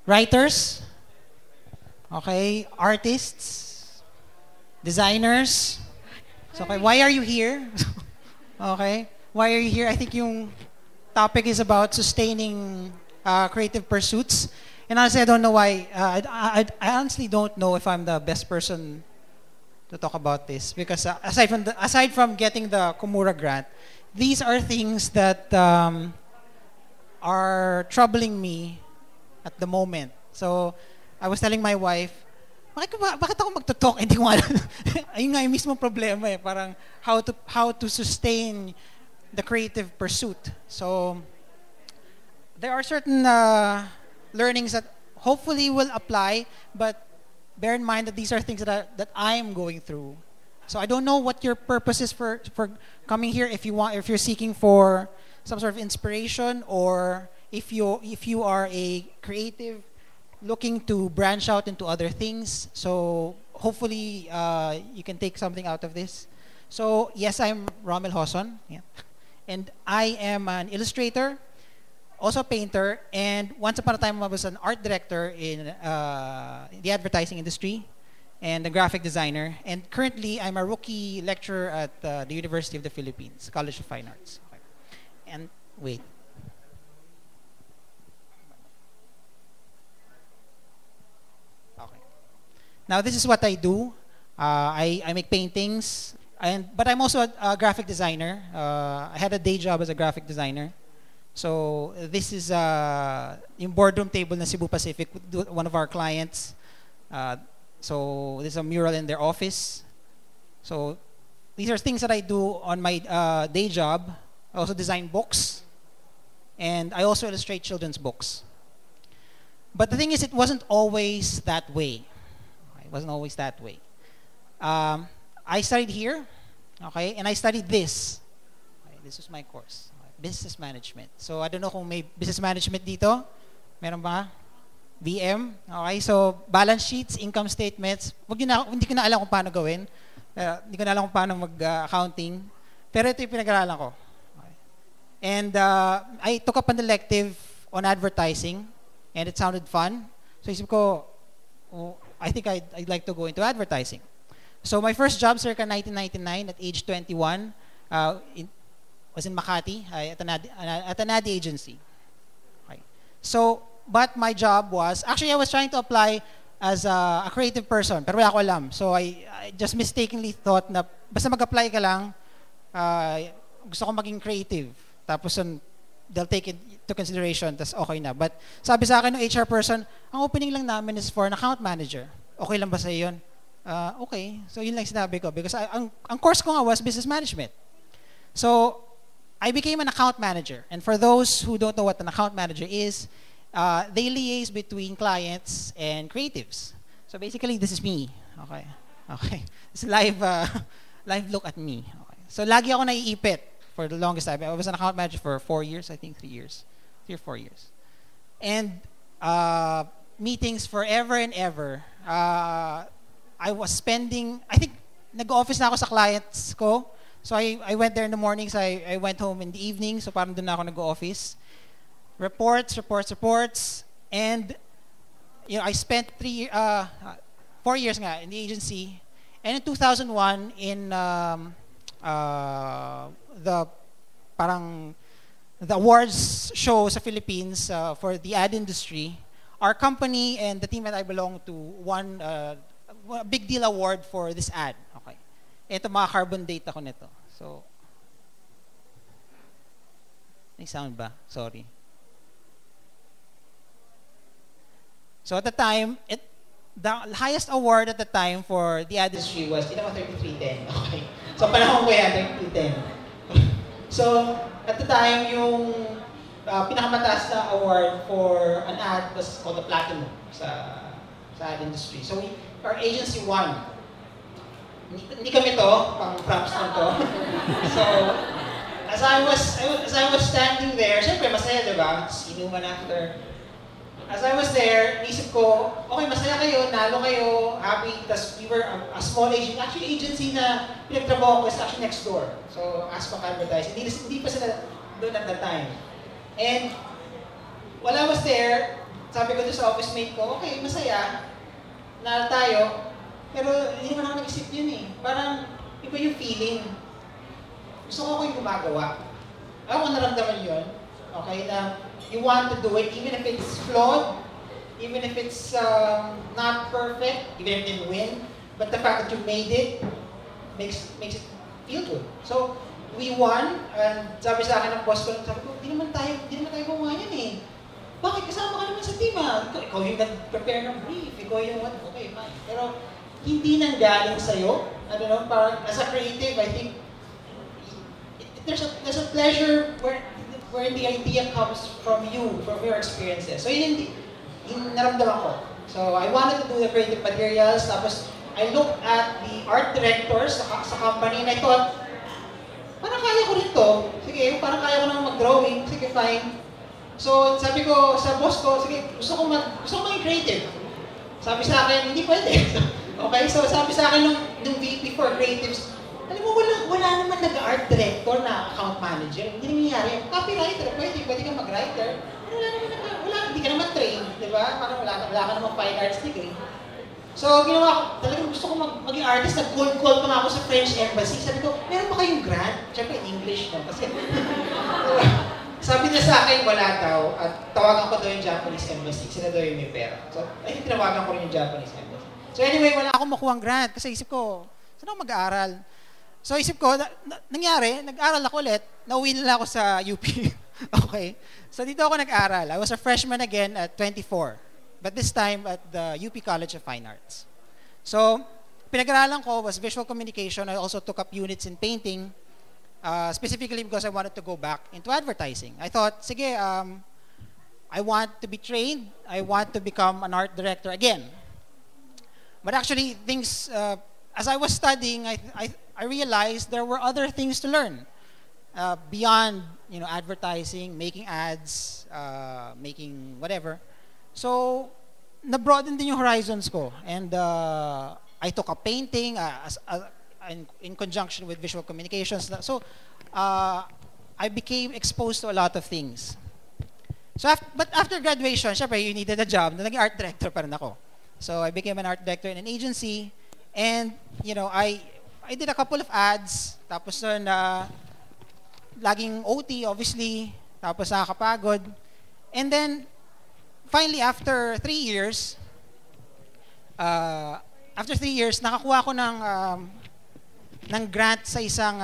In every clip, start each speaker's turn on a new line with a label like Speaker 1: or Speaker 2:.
Speaker 1: Writers, okay, artists, designers. So, okay, why are you here? Okay, why are you here? I think yung topic is about sustaining creative pursuits. And honestly, I don't know why. I honestly don't know if I'm the best person to talk about this because aside from getting the Komura grant, these are things that are troubling me at the moment. So, I was telling my wife, bakit ako magto-talk? Hindi ko alam. Ayun nga yung mismo problema eh. Parang how to sustain the creative pursuit. So, there are certain learnings that hopefully will apply, but bear in mind that these are things that I'm going through. So I don't know what your purpose is for coming here. If you're seeking for some sort of inspiration, or if you are a creative looking to branch out into other things. So hopefully you can take something out of this. So yes, I'm Rommel Joson, yeah. And I am an illustrator, also a painter, and once upon a time I was an art director in the advertising industry and a graphic designer. And currently I'm a rookie lecturer at the University of the Philippines, College of Fine Arts. Okay. And wait. Okay. Now this is what I do. I make paintings, but I'm also a graphic designer. I had a day job as a graphic designer. So this is yung boardroom table na Cebu Pacific, one of our clients. So this is a mural in their office. So these are things that I do on my day job. I also design books, and I also illustrate children's books. But the thing is, it wasn't always that way. It wasn't always that way. I studied here, okay, and I studied this. Okay, this was my course, okay, business management. So I don't know kung may business management dito. Meron ba? BM. Okay, so balance sheets, income statements. Hindi ko na alam kung paano gawin. Hindi ko na alam kung paano mag-accounting. Pero ito yung pinag-aralan ko. Okay. And I took up an elective on advertising, and it sounded fun. So isip ko, I think I'd like to go into advertising. So my first job circa 1999 at age 21 was in Makati at an ad agency. Okay. So, but my job was, actually I was trying to apply as a creative person, pero wala ko alam. So I just mistakenly thought na basta mag-apply ka lang, gusto ko maging creative. Tapos they'll take it to consideration, tas okay na. But sabi sa akin ng HR person, ang opening lang namin is for an account manager. Okay lang ba sa yun? Okay. So yun lang sinabi ko because ang course ko nga was business management. So I became an account manager. And for those who don't know what an account manager is, they liaise between clients and creatives. So basically, this is me. Okay. Okay. It's a live look at me. Okay. So lagi ako naiipit for the longest time. I was an account manager for 4 years, I think 3 years. 3 or 4 years. And meetings forever and ever. I was spending, I think, nag-office na ako sa clients ko. So I went there in the mornings, I went home in the evening, so parang doon na ako nag-office. Reports, and I spent 4 years nga in the agency. And in 2001, in the awards show sa Philippines for the ad industry, our company and the team that I belong to won a big deal award for this ad. Okay. Ito, mga-carbon date ako nito. So, may sound ba? Sorry. So at the time, the highest award at the time for the ad industry was 3310. Okay. So panahon ko yan, 3310. So at the time, yung pinakamataas na award for an ad was called the Platinum sa ad industry. So our agency won. Hindi kami to, pang props lang to. So as I was standing there, syempre masaya, di ba? Inuman after. As I was there, isip ko, okay, masaya kayo, nalo kayo, happy. Tapos we were a small agency. Actually, agency na pinagtrabaho ko is actually next door. So, Aspak Advertising. Hindi pa sila doon at that time. And while I was there, sabi ko doon sa office mate ko, okay, masaya, na tayo, pero hindi naman ako nag-isip yun eh. Parang iba yung feeling. Gusto ko yung gumagawa. Ako naramdaman yun, okay, na you want to do it even if it's flawed, even if it's not perfect, even if it didn't win, but the fact that you made it makes it feel good. So, we won, and sabi sa akin ng boss ko, sabi ko, di naman tayo gumawa yan eh. Bakit? Kasama ka naman sa team ah. Ikaw yung nag-prepare ng brief, ikaw yung what, okay, fine. Pero, hindi nang galing sa'yo. I don't know, parang as a creative, I think, there's a pleasure where the idea comes from you, from your experiences. So, yun yung naramdaman ko. So, I wanted to do the creative materials, tapos, I looked at the art directors sa company, and I thought, parang kaya ko rin to. Sige, parang kaya ko nang mag-drawing. Sige, fine. So, sabi ko sa boss ko, sige, gusto ko maging creative. Sabi sa akin, hindi pwede. Okay, so sabi sa akin nung VP for creatives, alam mo, wala naman nag-art director na account manager. Hindi nangyayari. Copywriter, pwede ka mag-writer. Hindi ka naman trained, di ba? Parang wala ka namang fine arts degree. So, ginawa ko, talagang gusto ko maging artist. Nag-cold call pa nga ako sa French Embassy. Sabi ko, meron ba kayong grant? Siyempre, English, no? Kasi, sabi niya sa akin, wala daw. At tawagan ko daw yung Japanese Embassy. Sila daw yung may pera. So, ay, tinawagan ko rin yung Japanese Embassy. So, anyway, wala akong makuhang grant. Kasi isip ko, saan ako mag-aaral? So, isip ko, nangyari, nag-aaral ako ulit. Nauwi na ako sa UP. Okay? So, dito ako nag-aaral. I was a freshman again at 24. But this time at the UP College of Fine Arts. So, pinag-aralan ko was visual communication. I also took up units in painting, specifically because I wanted to go back into advertising. I thought, sige, I want to be trained. I want to become an art director again. But actually, things, as I was studying, I realized there were other things to learn beyond, advertising, making ads, making whatever. So, na-broaden din yung horizons ko. And I took up painting in conjunction with visual communications. So, I became exposed to a lot of things. So, but after graduation, syempre, you needed a job. Naging art director pa rin ako. So, I became an art director in an agency. And, I did a couple of ads. Tapos laging OT, obviously. Tapos nakakapagod. And then, finally, after 3 years, nakakuha ko ng grant sa isang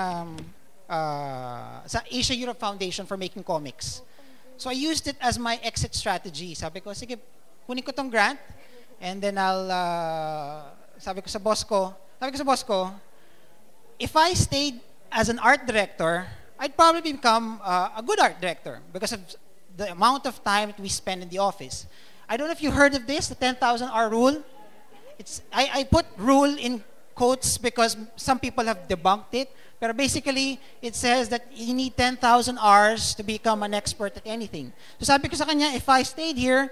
Speaker 1: sa Asia Europe Foundation for making comics. So I used it as my exit strategy. Sabi ko, sige, kunin ko tong grant, and then sabi ko sa boss ko, if I stayed as an art director, I'd probably become a good art director because of the amount of time that we spend in the office. I don't know if you heard of this, the 10,000 hour rule. I put rule in quotes because some people have debunked it. But basically, it says that you need 10,000 hours to become an expert at anything. So sabi ko sa kanya, if I stayed here,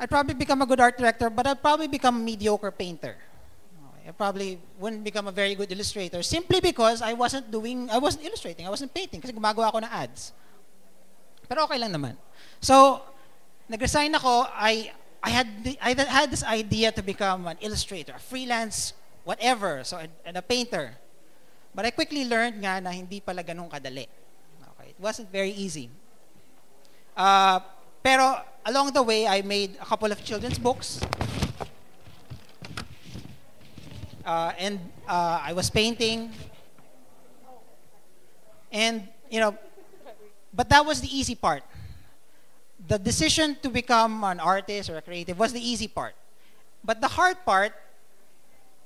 Speaker 1: I'd probably become a good art director, but I'd probably become a mediocre painter. I probably wouldn't become a very good illustrator simply because I wasn't illustrating, I wasn't painting kasi gumagawa ako ng ads. Pero okay lang naman. So, nag-resign ako. I had this idea to become an illustrator, a freelance, whatever, and a painter. But I quickly learned nga na hindi pala ganun kadali. Okay, it wasn't very easy. Pero along the way, I made a couple of children's books. And I was painting. And, but that was the easy part. The decision to become an artist or a creative was the easy part. But the hard part,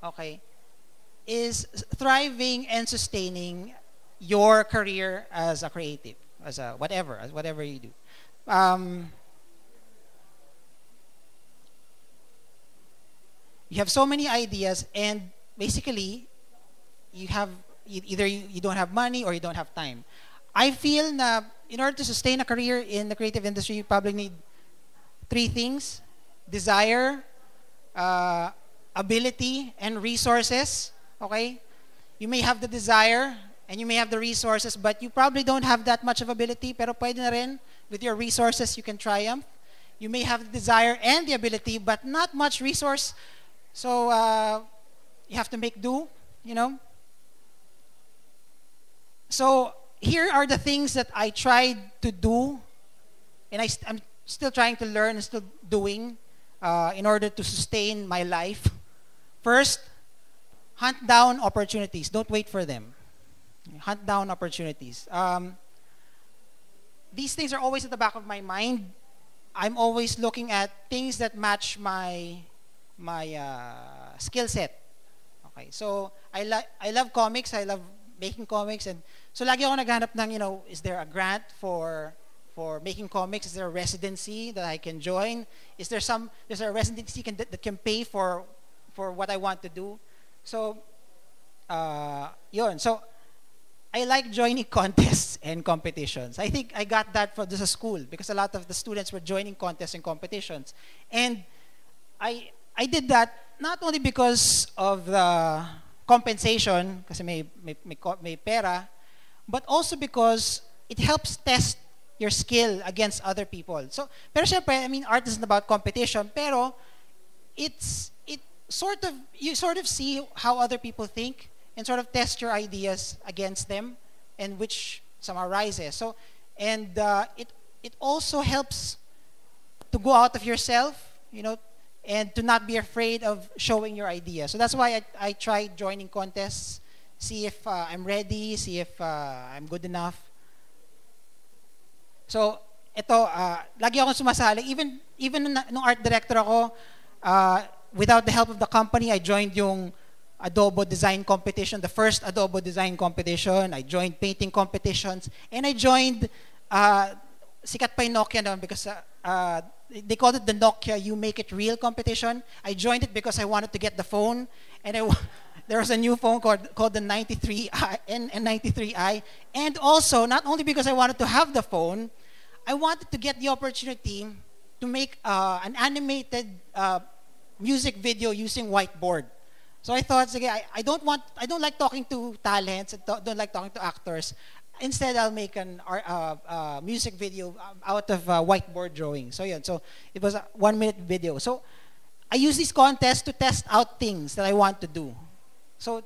Speaker 1: okay, is thriving and sustaining your career as a creative, as whatever you do. You have so many ideas, and basically, either you don't have money or you don't have time. I feel na in order to sustain a career in the creative industry, you probably need 3 things: desire, ability, and resources. Okay? You may have the desire and you may have the resources, but you probably don't have that much of ability, pero pwede na rin. With your resources, you can triumph. You may have the desire and the ability, but not much resource. So you have to make do, you know. So here are the things that I tried to do, and I'm still trying to learn and still doing in order to sustain my life. First, hunt down opportunities. Don't wait for them. Hunt down opportunities. These things are always at the back of my mind. I'm always looking at things that match my skill set. Okay, so I love comics. I love making comics, and so lagi ako naghanap ng, you know, is there a grant for making comics? Is there a residency that I can join? Is there a residency that can pay for what I want to do? So yun. So I like joining contests and competitions. I think I got that from this school because a lot of the students were joining contests and competitions. And I did that not only because of the compensation, kasi may pera, but also because it helps test your skill against other people. So, pero syempre, I mean, art isn't about competition, pero you sort of see how other people think, and sort of test your ideas against them, and which somehow rises. So, and it also helps to go out of yourself, you know, and to not be afraid of showing your idea. So that's why I tried joining contests, see if I'm ready, see if I'm good enough. So, ito, lagi akong sumasali. Even nung art director ako, without the help of the company, I joined yung Adobo design competition, the first Adobo design competition. I joined painting competitions, and I joined sikat pa yung Nokia noon because they called it the Nokia You Make It Real competition. I joined it because I wanted to get the phone, and there was a new phone called the 93i, N93i, and also not only because I wanted to have the phone, I wanted to get the opportunity to make an animated music video using whiteboard. So I thought, sige, I don't like talking to talents, I don't like talking to actors. Instead, I'll make an music video out of whiteboard drawing. So yeah, so it was a 1-minute video. So I use these contests to test out things that I want to do. So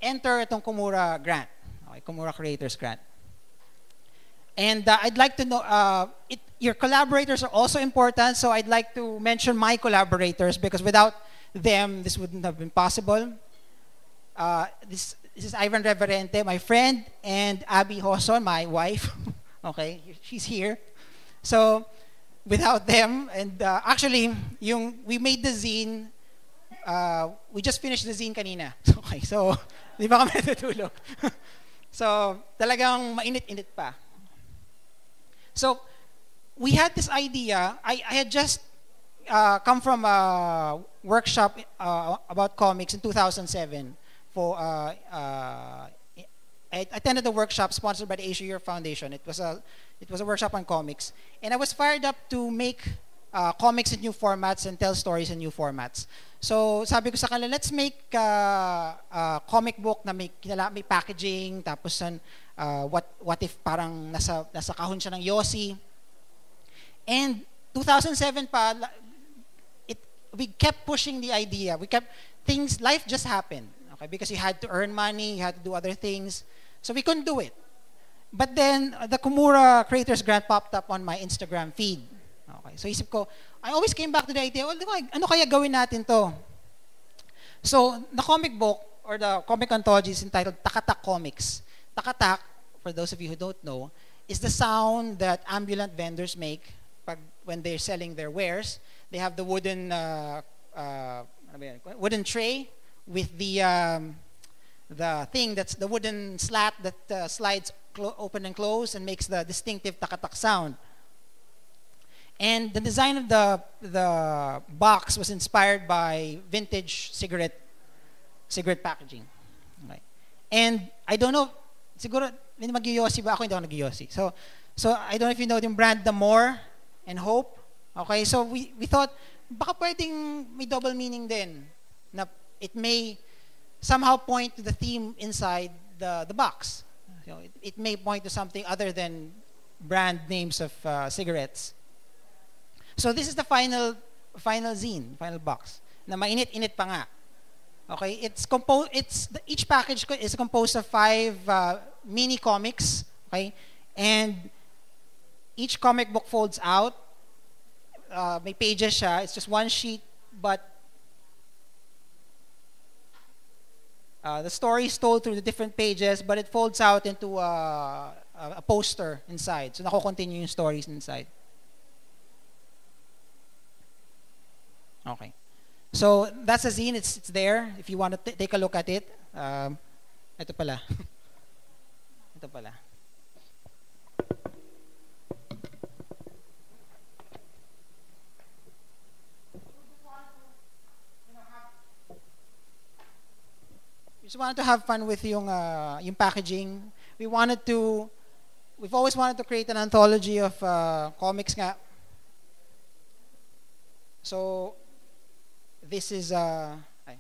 Speaker 1: enter itong Kumura grant, okay, Kumura Creators Grant. And I'd like to know, your collaborators are also important, so I'd like to mention my collaborators because without them, this wouldn't have been possible. This is Ivan Reverente, my friend, and Abby Joson, my wife. Okay, she's here. So without them, and actually, we made the zine. We just finished the zine kanina. Okay, so di ba kami natutulog? So talagang mainit-init pa. So we had this idea. I had just come from a workshop about comics in 2007. I attended a workshop sponsored by the Asia Year Foundation. It was a workshop on comics, and I was fired up to make comics in new formats and tell stories in new formats. So sabi ko sa kanila, let's make a comic book na may packaging, tapos what if parang nasa kahon siya ng Yossi. And 2007 pa, we kept pushing the idea. Life just happened. Okay, because you had to earn money, you had to do other things. So we couldn't do it. But then the Kumura Creators Grant popped up on my Instagram feed. Okay, so isip ko, I always came back to the idea, well, ano kaya gawin natin to? So the comic book or the comic anthology is entitled Takatak Comics. Takatak, for those of you who don't know, is the sound that ambulant vendors make when they're selling their wares. They have the wooden tray with the thing that's the wooden slat that slides open and close and makes the distinctive takatak sound. And the design of the box was inspired by vintage cigarette packaging. Okay. And I don't know, siguro hindi mag-Yossi ba ako? Hindi ako nag-Yossi. So I don't know if you know the brand, The More and Hope. Okay, so we thought baka pwedeng may double meaning din na it may somehow point to the theme inside the box. You know, it may point to something other than brand names of cigarettes. So this is the final zine, final box. Na mainit-init pa nga. Okay, each package is composed of 5 mini comics, okay? And each comic book folds out. May pages siya. It's just one sheet, but the story is told through the different pages, but it folds out into a poster inside. So nako-continue yung stories inside. Okay. So that's a zine. It's there. If you want to take a look at it. Ito pala. Ito pala. We just wanted to have fun with yung packaging. We've always wanted to create an anthology of comics nga. So this is okay.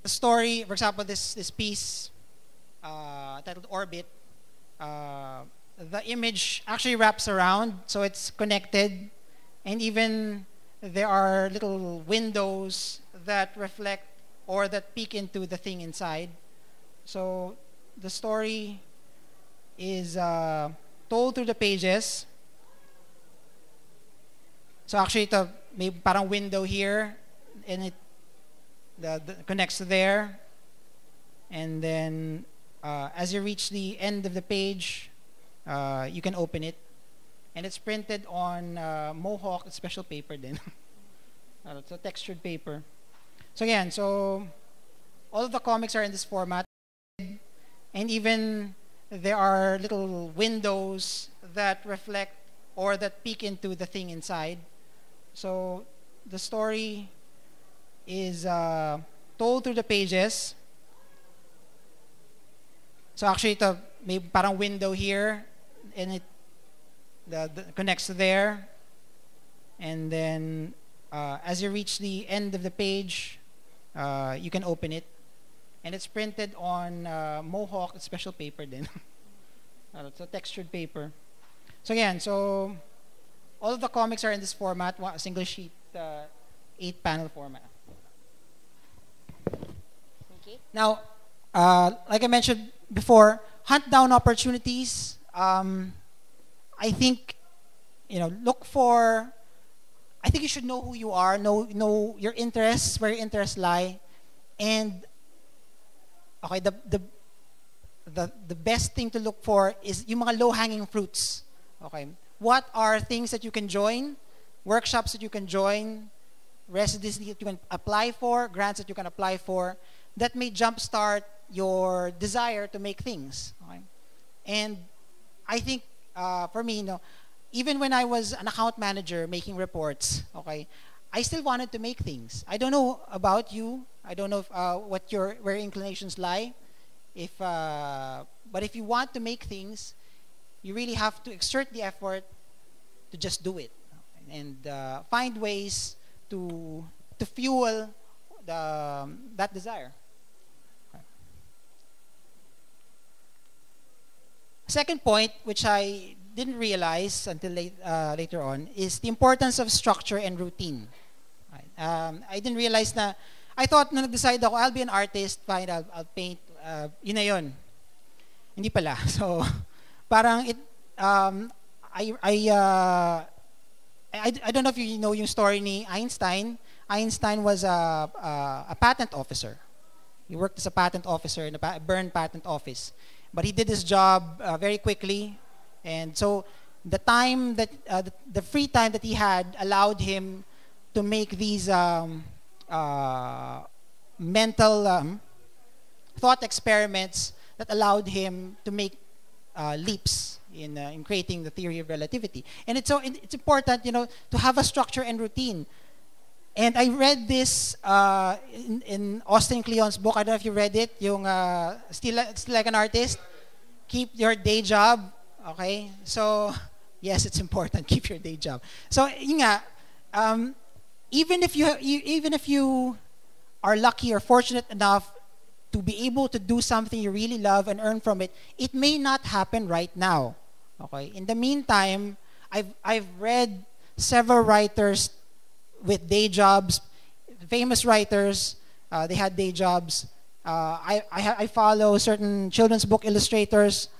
Speaker 1: The story, for example, this piece titled Orbit, the image actually wraps around, so it's connected, and even there are little windows that reflect or that peek into the thing inside. So the story is told through the pages. So actually, may parang window here, and it connects to there. And then as you reach the end of the page, you can open it. And it's printed on Mohawk, special paper din. It's a textured paper. So again, all of the comics are in this format. And even there are little windows that reflect or that peek into the thing inside. So the story is told through the pages. So actually, may parang window here, and it connects to there. And then as you reach the end of the page, you can open it. And it's printed on Mohawk, special paper din. It's a textured paper. So again, all of the comics are in this format, single sheet, 8-panel format.
Speaker 2: Okay.
Speaker 1: Now, like I mentioned before, hunt down opportunities. I think, look for. I think you should know who you are, know your interests, where your interests lie, and okay, the best thing to look for is yung mga low-hanging fruits. Okay, what are things that you can join, workshops that you can join, residency that you can apply for, grants that you can apply for, that may jumpstart your desire to make things. Okay? And I think for me, even when I was an account manager making reports, okay, I still wanted to make things. I don't know about you. I don't know where your inclinations lie. But if you want to make things, you really have to exert the effort to just do it, and find ways to fuel that desire. Okay. Second point, which I didn't realize until later on, is the importance of structure and routine. Right. I didn't realize na. I thought na nag-decide ako, I'll be an artist, fine, I'll paint, yun na yun. Hindi pala. So, parang I don't know if you know yung story ni Einstein. Einstein was a patent officer. He worked as a patent officer in a Bern patent office. But he did his job very quickly. And so, the time that, the free time that he had allowed him to make these mental thought experiments that allowed him to make leaps in creating the theory of relativity. And it's important, to have a structure and routine. And I read this in Austin Kleon's book. I don't know if you read it, yung Still Like an Artist. Keep your day job. Okay? So, yes, it's important. Keep your day job. So, yun nga, even if you are lucky or fortunate enough to be able to do something you really love and earn from it, it may not happen right now. Okay. In the meantime, I've read several writers with day jobs, famous writers. They had day jobs. I follow certain children's book illustrators.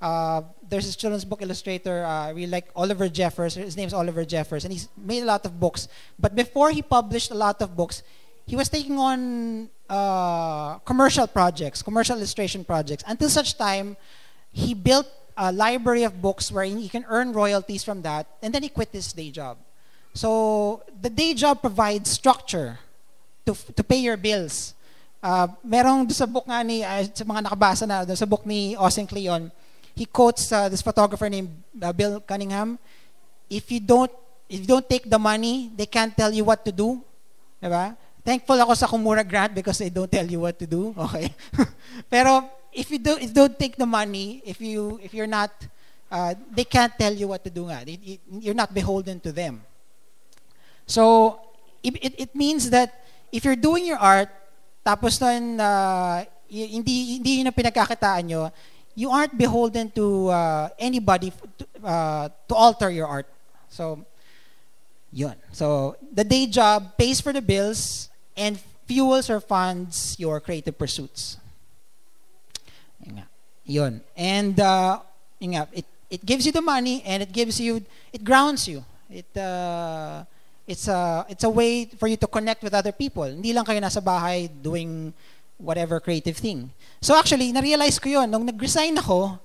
Speaker 1: There's this children's book illustrator, I really like Oliver Jeffers. His name is Oliver Jeffers, and he's made a lot of books. But before he published a lot of books, he was taking on commercial projects, commercial illustration projects, until such time he built a library of books where he can earn royalties from that, and then he quit his day job. So the day job provides structure to pay your bills. Merong sa book nga ni, sa mga nakabasa na, sa book ni Austin Kleon, he quotes this photographer named Bill Cunningham. If you don't take the money, they can't tell you what to do. Diba? Thankful ako sa Kumura grant because they don't tell you what to do. Okay. Pero if you don't take the money, if you're not, they can't tell you what to do nga. You're not beholden to them. So it means that if you're doing your art, tapos nun, hindi yun ang pinagkakitaan nyo, you aren't beholden to anybody to alter your art. So, yun. So, the day job pays for the bills and fuels or funds your creative pursuits. Yun nga. Yun. And, yun nga, it gives you the money and it grounds you. It's a way for you to connect with other people. Hindi lang kayo nasa bahay doing whatever creative thing. So actually, na-realize ko yun. Nung nag-resign ako,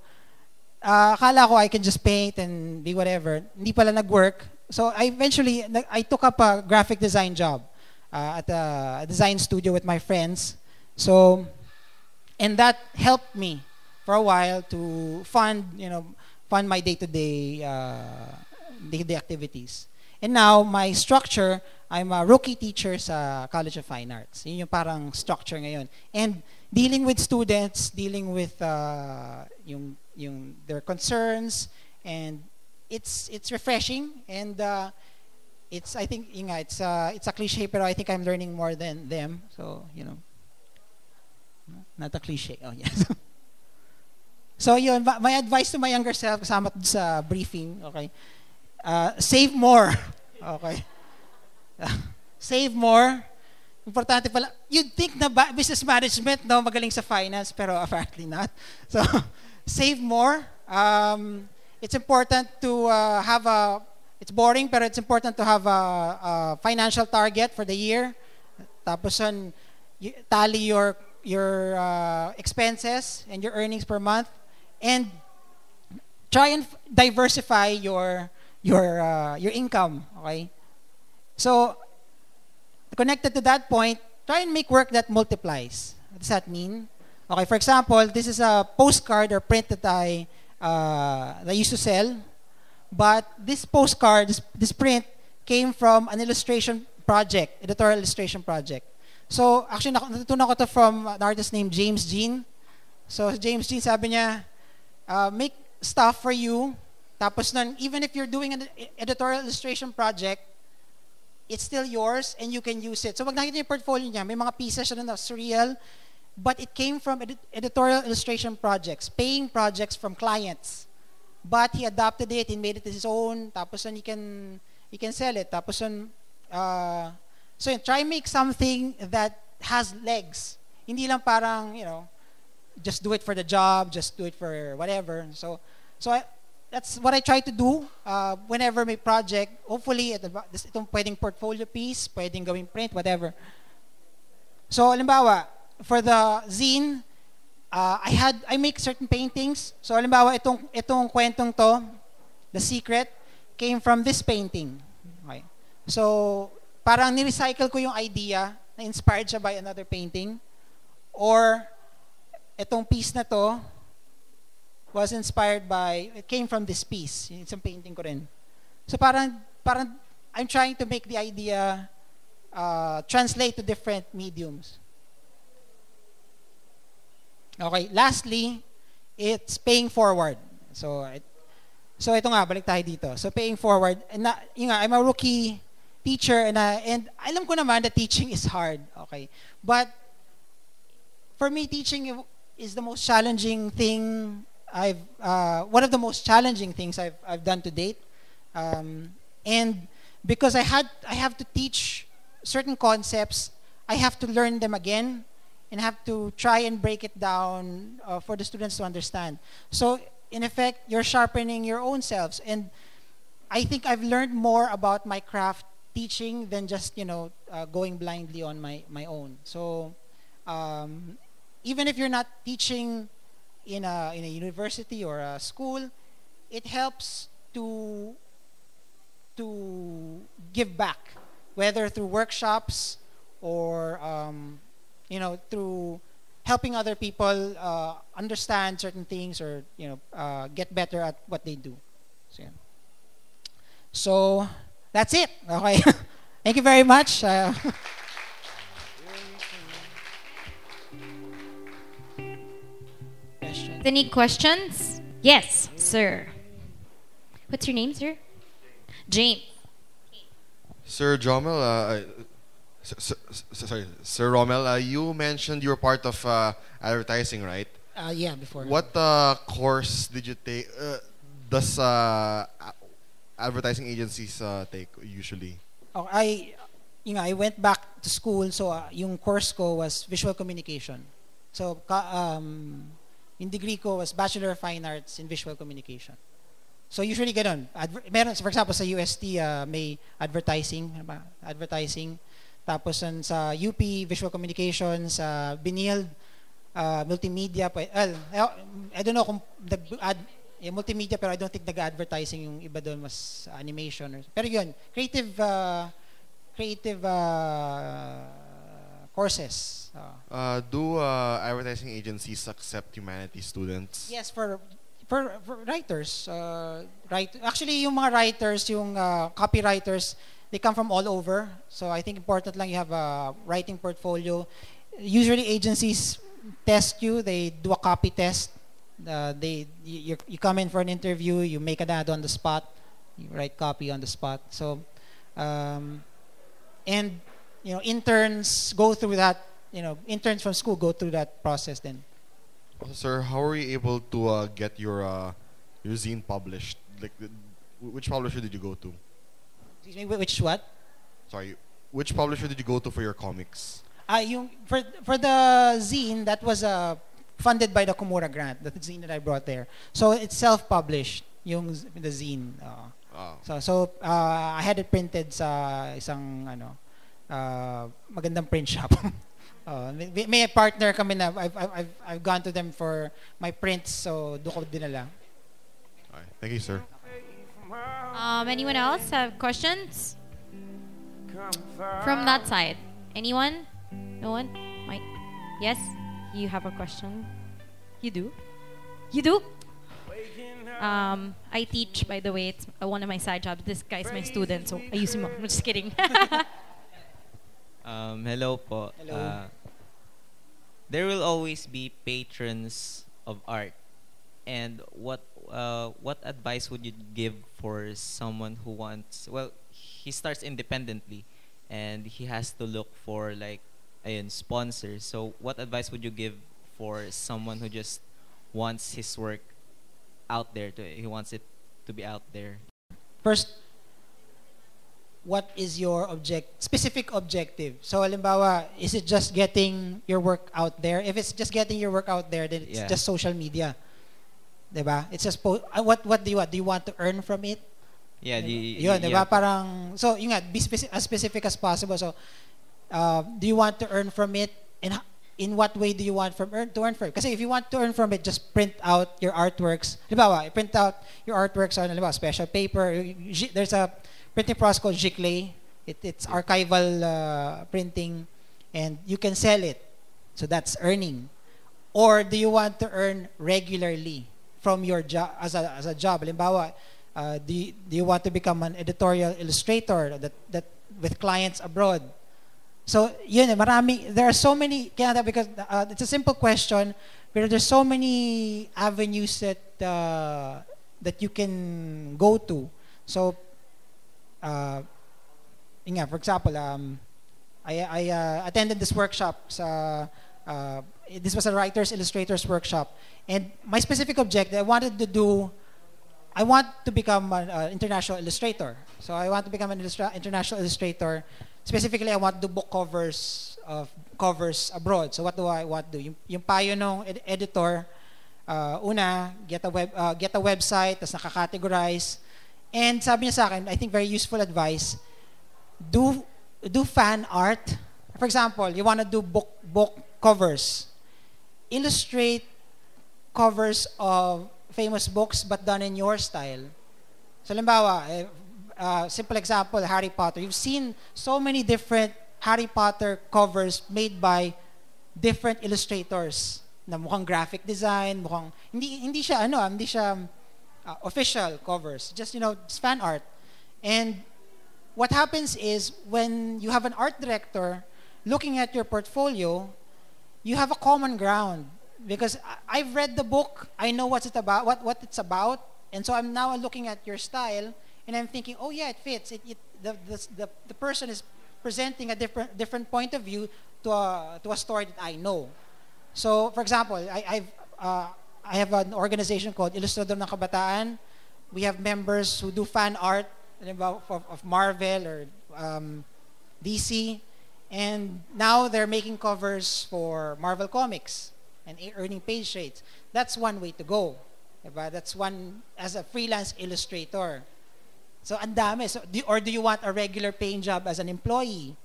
Speaker 1: akala ko I can just paint and be whatever. Hindi pala nag-work. So I took up a graphic design job at a design studio with my friends. So, and that helped me for a while to fund my day-to-day activities. And now, my structure, I'm a rookie teacher sa College of Fine Arts. Yun yung parang structure ngayon. And dealing with students, dealing with their concerns, and it's refreshing, and it's a cliche, pero I think I'm learning more than them. So, not a cliche. Oh, yes. So, yun, my advice to my younger self, kasama sa briefing, okay? Save more. Okay. Save more. Importante pala. You'd think na business management, no, magaling sa finance, pero apparently not. So, save more. It's important to it's boring, pero it's important to have a financial target for the year. Tapos tally your expenses and your earnings per month, and try and diversify your income, okay? So, connected to that point, try and make work that multiplies. What does that mean? Okay, for example, this is a postcard or print that I used to sell, but this postcard, this print, came from an illustration project, editorial illustration project. So, actually, natutunan ko to from an artist named James Jean. So, James Jean, sabi niya, make stuff for you. Tapos nun, even if you're doing an editorial illustration project, it's still yours and you can use it. So, pag nakita niyo yung portfolio niya, may mga pieces siya na surreal, but it came from editorial illustration projects, paying projects from clients. But he adapted it, he made it his own, tapos nun, he can sell it. Tapos nun, so try make something that has legs. Hindi lang parang, just do it for the job, just do it for whatever. So that's what I try to do whenever may project. Hopefully, itong pwedeng portfolio piece, pwedeng gawing print, whatever. So, halimbawa, for the zine, I make certain paintings. So, halimbawa, itong kwentong to, The Secret, came from this painting. Okay. So, parang ni-recycle ko yung idea na inspired siya by another painting. Or, itong piece na to, was inspired by, it came from this piece. It's a painting ko rin. So parang I'm trying to make the idea translate to different mediums. Okay, lastly, it's paying forward. So ito nga, balik tayo dito. So paying forward, and I'm a rookie teacher, and alam ko naman that teaching is hard. Okay, but for me, teaching is the most challenging thing one of the most challenging things I've done to date. And because I have to teach certain concepts, I have to learn them again and have to try and break it down for the students to understand. So in effect, you're sharpening your own selves. And I think I've learned more about my craft teaching than just, going blindly on my own. So even if you're not teaching in a university or a school, it helps to give back, whether through workshops or through helping other people understand certain things or get better at what they do. So, yeah. So that's it. Okay. Thank you very much.
Speaker 2: Any questions? Yes, sir. What's your name, sir? James.
Speaker 3: Sir Rommel, sorry, Sir Rommel, you mentioned you were part of advertising, right?
Speaker 1: Yeah, before.
Speaker 3: What course did you take? Does advertising agencies take usually?
Speaker 1: Oh, I went back to school, so yung course ko was visual communication. So yung degree ko was Bachelor of Fine Arts in Visual Communication. So usually ganun. Meron, for example, sa UST may advertising. Tapos sa UP, Visual Communication, sa Binild, multimedia. I don't know kung multimedia, pero I don't think nag-advertising yung iba doon, mas animation. Pero yun, creative courses.
Speaker 3: Do advertising agencies accept humanities students?
Speaker 1: Yes, for writers. Actually, yung mga writers, yung copywriters, they come from all over. So I think important lang you have a writing portfolio. Usually agencies test you. They do a copy test. You come in for an interview. You make an ad on the spot. You write copy on the spot. So, and interns go through that. Interns from school go through that process then.
Speaker 3: Also, sir, how were you able to get your zine published? Like, which publisher did you go to?
Speaker 1: Excuse me, which what?
Speaker 3: Sorry, which publisher did you go to for your comics?
Speaker 1: For the zine, that was funded by the Kumura grant, the zine that I brought there. So it's self-published, the zine. So I had it printed sa isang magandang print shop. May partner kami na I've gone to them for my prints, so doon ko dinala.
Speaker 3: All right. Thank you, sir.
Speaker 2: Anyone else have questions? From that side. Anyone? No one? Mike? Yes? You have a question? You do? You do? I teach, by the way. It's one of my side jobs. This guy's my student, so I use him. I'm just kidding.
Speaker 4: Hello po.
Speaker 1: Hello.
Speaker 4: There will always be patrons of art. And what advice would you give for someone who wants, he starts independently and he has to look for sponsors. So what advice would you give for someone who just wants his work out there, he wants it to be out there?
Speaker 1: First, what is your specific objective? So, halimbawa, is it just getting your work out there? If it's just getting your work out there, then it's just social media. Diba? It's just what do you want? Do you want to earn from it?
Speaker 4: Yeah,
Speaker 1: yun, diba? Parang, so, yun nga, be as specific as possible. So, do you want to earn from it? And in what way do you want to earn from it? Kasi if you want to earn from it, just print out your artworks. Diba? Print out your artworks on special paper. There's a printing process called Giclée. It's archival printing, and you can sell it. So that's earning. Or do you want to earn regularly from your job as a job? Halimbawa, do you want to become an editorial illustrator that with clients abroad? So yun, there are so many, because it's a simple question, but there's so many avenues that you can go to. So for example, I attended this workshop sa uh, this was a writers illustrators workshop, and my specific objective, I want to become an international illustrator. So I want to become an international illustrator. Specifically, I want to do book covers abroad. So what do I want to do? Yung payo ng editor, una, get a website, tas nakakategorize. And sabi niya sa akin, I think very useful advice, do fan art. For example, you want to do book covers. Illustrate covers of famous books but done in your style. So, halimbawa, simple example, Harry Potter. You've seen so many different Harry Potter covers made by different illustrators na mukhang graphic design, mukhang hindi siya official covers, just just fan art. And what happens is when you have an art director looking at your portfolio, you have a common ground because I've read the book, I know what it's about, and so I'm now looking at your style and I'm thinking, oh yeah, it fits. The person is presenting a different point of view to a story that I know. So, for example, I have an organization called Ilustrador ng Kabataan. We have members who do fan art of Marvel or DC, and now they're making covers for Marvel Comics and earning page rates. That's one way to go. Diba? That's one as a freelance illustrator. So, ang dami. So, do you want a regular paying job as an employee?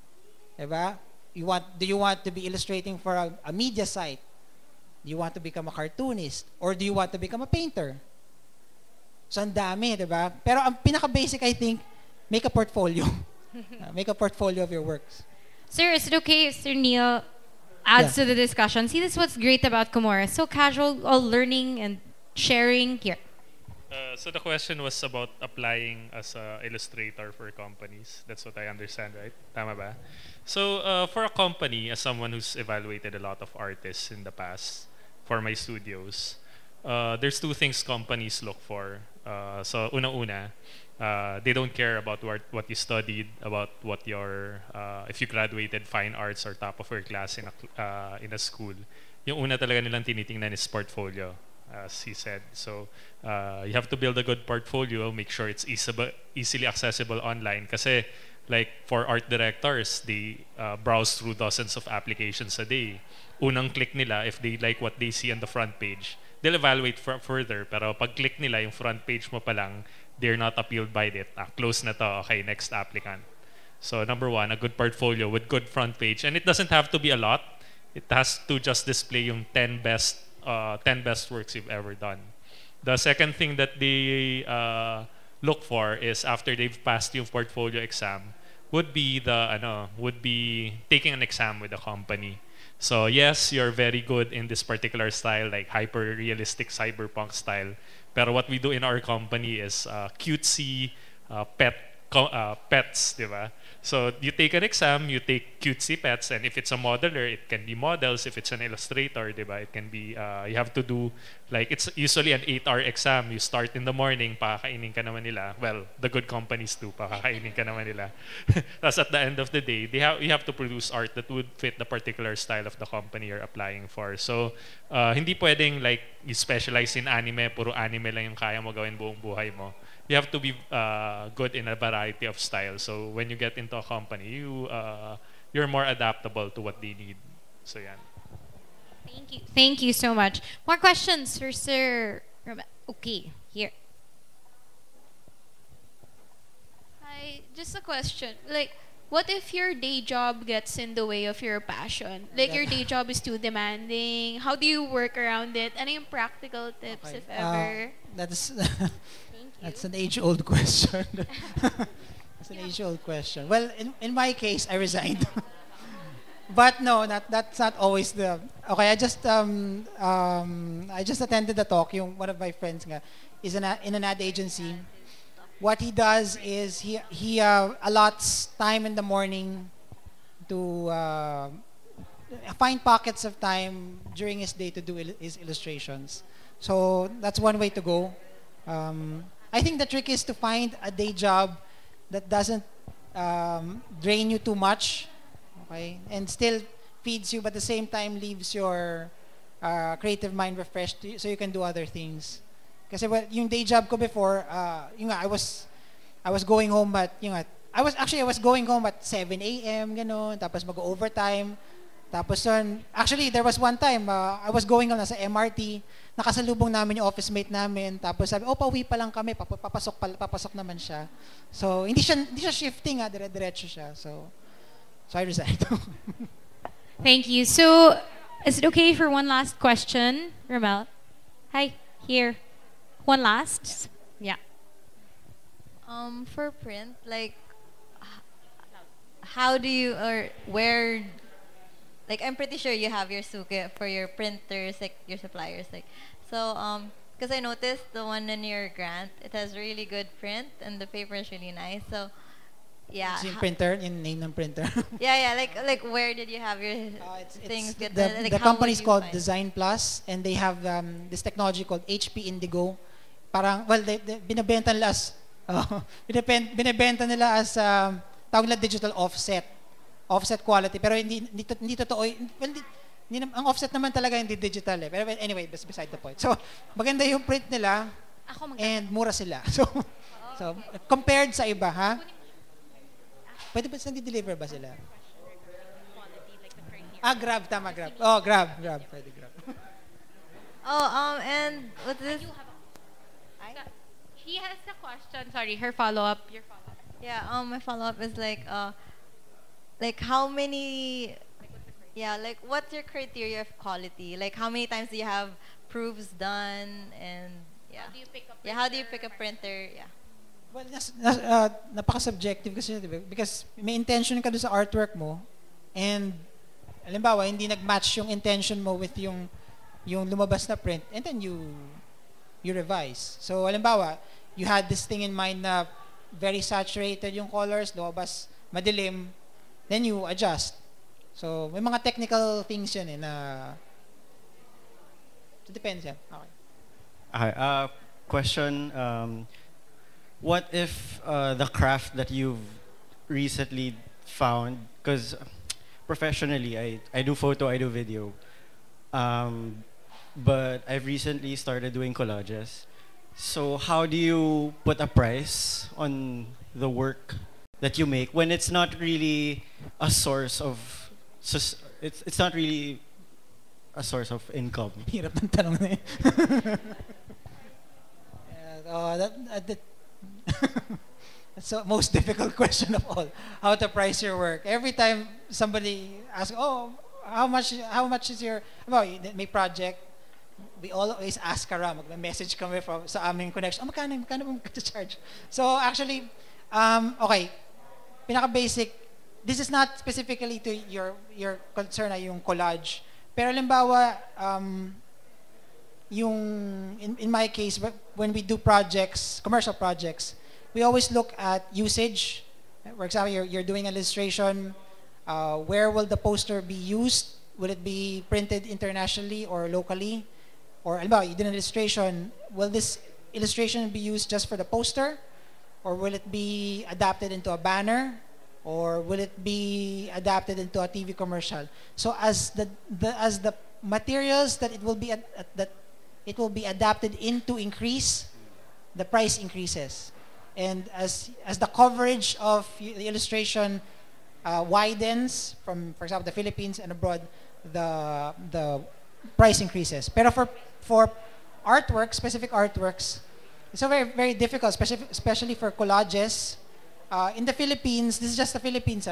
Speaker 1: Diba? Do you want to be illustrating for a media site? Do you want to become a cartoonist? Or do you want to become a painter? So, ang dami, diba? Pero ang pinaka-basic, I think, make a portfolio. Make a portfolio of your works.
Speaker 2: Sir, is it okay if Sir Neil adds to the discussion? See, this is what's great about Kumora. So casual, all learning and sharing here.
Speaker 5: So the question was about applying as an illustrator for companies. That's what I understand, right? Tama ba? So for a company, as someone who's evaluated a lot of artists in the past for my studios, there's two things companies look for. So una-una, they don't care about what you studied, about what your if you graduated fine arts or top of your class in a school. Yung una talaga nilang tinitingnan is portfolio, as he said. So you have to build a good portfolio, make sure it's easily accessible online. Kasi like for art directors, they browse through dozens of applications a day. Unang click nila, if they like what they see on the front page, they'll evaluate further. Pero pag click nila, yung front page mo pa lang, they're not appealed by it. Close na to. Okay, next applicant. So number one, a good portfolio with good front page. And it doesn't have to be a lot. It has to just display yung 10 best works you've ever done. The second thing that they look for is after they've passed yung portfolio exam, would be taking an exam with the company. So yes, you're very good in this particular style, like hyper-realistic cyberpunk style. Pero what we do in our company is cutesy pets, di ba? So you take an exam, you take cutesy pets, and if it's a modeler, it can be models. If it's an illustrator, di ba? It can be, you have to do, like it's usually an 8-hour exam. You start in the morning, pakakainin ka naman nila. Well, the good companies do, pakakainin ka naman nila. That's at the end of the day, you have to produce art that would fit the particular style of the company you're applying for. So hindi pwedeng like you specialize in anime, puro anime lang yung kaya mo gawin buong buhay mo. You have to be good in a variety of styles. So when you get into a company, you're more adaptable to what they need. So yeah.
Speaker 2: Thank you so much. More questions for Sir. Okay, here.
Speaker 6: Hi, just a question. Like, what if your day job gets in the way of your passion? Like, your day job is too demanding. How do you work around it? Ano yung practical tips, if ever?
Speaker 1: That's an age-old question. That's an age-old question. Well, in my case, I resigned. But no, that's not always the. Okay, I just attended the talk. One of my friends is in an ad agency. What he does is he allots time in the morning to find pockets of time during his day to do his illustrations. So that's one way to go. I think the trick is to find a day job that doesn't drain you too much, okay, and still feeds you, but at the same time leaves your creative mind refreshed so you can do other things. Kasi well, yung day job ko before, yung nga, I was going home at, yung nga, I was going home at 7 a.m. gano'n, tapos mag-overtime. Tapos actually there was one time, I was going home nasa MRT, nakasalubong namin yung office mate namin, tapos sabi, pauwi pa lang kami, papasok naman siya. So hindi siya shifting, dire-diretso siya. So I resigned.
Speaker 2: Thank you. So, is it okay for one last question, Rommel? Hi, here. One last. Yeah.
Speaker 7: For print, like, how do you or where? Like, I'm pretty sure you have your suke for your printers, like your suppliers, like. So, because I noticed the one in your grant, it has really good print and the paper is really nice. So, yeah.
Speaker 1: Yung printer, yung name ng printer.
Speaker 7: Yeah. Like where did you have your things?
Speaker 1: The company is called Design Plus, and they have this technology called HP Indigo. Parang, well, binibenta nila as, binibenta nila as, tawag nila digital offset quality. Pero hindi totoo, well, ang offset naman talaga hindi digital eh. Pero anyway, that's beside the point. So, maganda yung print nila, and mura sila. So compared sa iba, ha? Pwede ba nag-deliver ba sila? Grab, tama, Grab. Oh, Grab. Pwede Grab.
Speaker 7: And what's this?
Speaker 2: He has a question. Sorry, her follow-up. Your follow-up.
Speaker 7: Yeah, my follow-up is like how many, like what's your criteria of quality? Like how many times do you have proofs done, and how do you pick a printer? Yeah.
Speaker 1: Well, napaka-subjective kasi, diba? Because may intention ka doon sa artwork mo, and halimbawa, hindi nag-match yung intention mo with yung lumabas na print, and then you revise. So, halimbawa, you had this thing in mind na very saturated yung colors, lumabas madilim, then you adjust. So, may mga technical things yan na it depends yan. Okay.
Speaker 8: Hi, question, what if the craft that you've recently found, because professionally I do photo, I do video, but I've recently started doing collages. So how do you put a price on the work that you make when it's not really a source of it's not really a source of income?
Speaker 1: Hirap ng tanong na yun. That's the most difficult question of all. How to price your work. Every time somebody asks, how much is your, may project, we always ask around, mag-message kami sa aming connection, magkano mo charge? So actually, okay, pinaka-basic, this is not specifically to your concern na yung collage. Pero halimbawa, in my case, when we do projects, commercial projects, we always look at usage. For example, you're doing an illustration. Where will the poster be used? Will it be printed internationally or locally? Or halimbawa, you did an illustration. Will this illustration be used just for the poster? Or will it be adapted into a banner? Or will it be adapted into a TV commercial? So as the materials that it will be adapted into increase, the price increases. And as the coverage of the illustration widens from, for example, the Philippines and abroad, the price increases. Pero for artwork, specific artworks, it's so very, very difficult, especially for collages. In the Philippines, this is just the Philippines,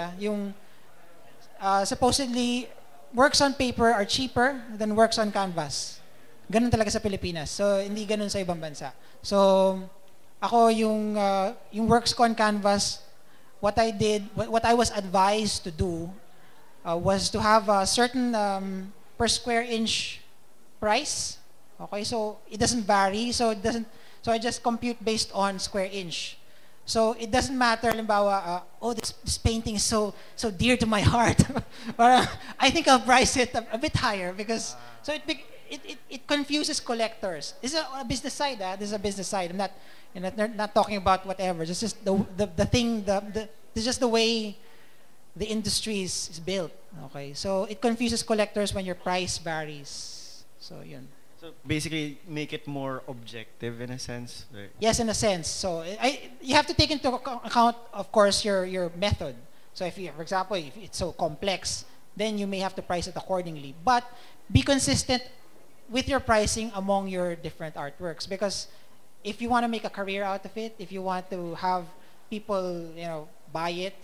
Speaker 1: supposedly works on paper are cheaper than works on canvas. Ganun talaga sa Pilipinas. So hindi ganun sa ibang bansa. So ako yung works ko on canvas, what I was advised to do was to have a certain per square inch price. Okay, so it doesn't vary. So I just compute based on square inch. So it doesn't matter, halimbawa, this painting is so dear to my heart. Or I think I'll price it a bit higher because it confuses collectors. This is a business side. This is a business side. I'm not talking about whatever. Just the thing. It's just the way the industry is built. Okay, so it confuses collectors when your price varies. So yun.
Speaker 8: So basically, make it more objective in a sense. Right?
Speaker 1: Yes, in a sense. So you have to take into account, of course, your method. So if you, for example, if it's so complex, then you may have to price it accordingly. But be consistent with your pricing among your different artworks, because if you want to make a career out of it, if you want to have people, buy it,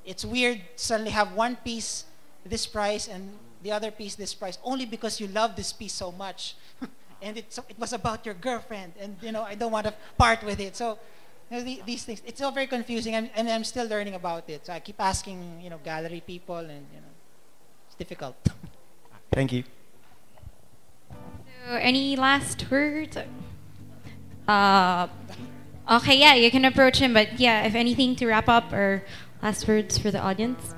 Speaker 1: it's weird to suddenly have one piece this price and the other piece this price only because you love this piece so much, and it was about your girlfriend, and I don't want to part with it. So these things, it's all very confusing, and I'm still learning about it. So I keep asking gallery people, and it's difficult.
Speaker 8: Thank you.
Speaker 2: So any last words? Okay, yeah, you can approach him, but yeah, if anything to wrap up or last words for the audience.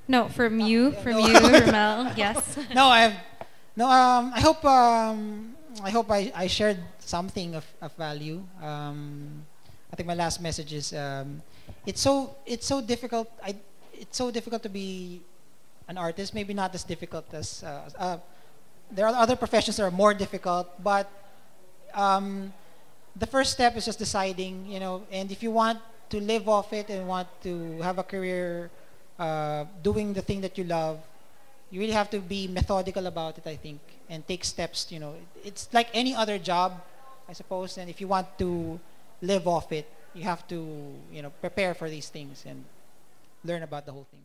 Speaker 2: No, from you, Rommel. Yes.
Speaker 1: No, I hope I shared something of value. I think my last message is it's so difficult. It's so difficult to be an artist. Maybe not as difficult as there are other professions that are more difficult, but the first step is just deciding, and if you want to live off it and want to have a career doing the thing that you love, you really have to be methodical about it, I think, and take steps. It's like any other job, I suppose, and if you want to live off it, you have to, prepare for these things and learn about the whole thing.